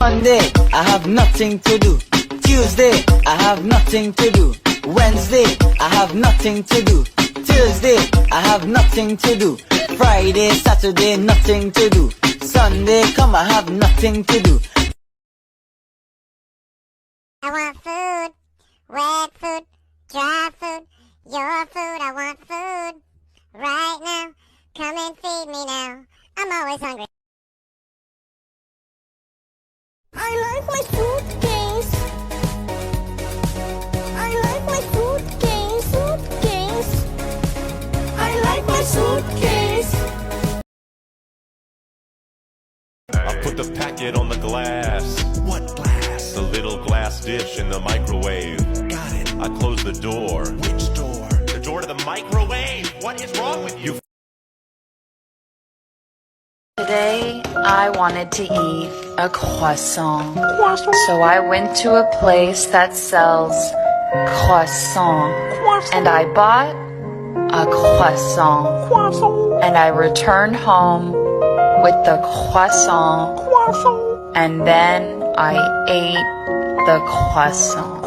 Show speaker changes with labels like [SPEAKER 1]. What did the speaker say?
[SPEAKER 1] Monday, I have nothing to do. Tuesday, I have nothing to do. Wednesday, I have nothing to do. Thursday, I have nothing to do. Friday, Saturday, nothing to do. Sunday, come, I have nothing to do.
[SPEAKER 2] I want food, wet food, dry food, your food, I want food. Right now, come and feed me now. I'm always hungry. I like my suitcase. I like my suitcase, suitcase. I like my suitcase.
[SPEAKER 3] I put the packet on the glass.
[SPEAKER 4] What glass?
[SPEAKER 3] The little glass dish in the microwave.
[SPEAKER 4] Got it.
[SPEAKER 3] I close the door.
[SPEAKER 4] Which door?
[SPEAKER 3] The door to the microwave. What is wrong with you?
[SPEAKER 5] Today, I wanted to eat a croissant. So I went to a place that sells croissant. And I bought a croissant. And I returned home with the croissant. And then I ate the croissant.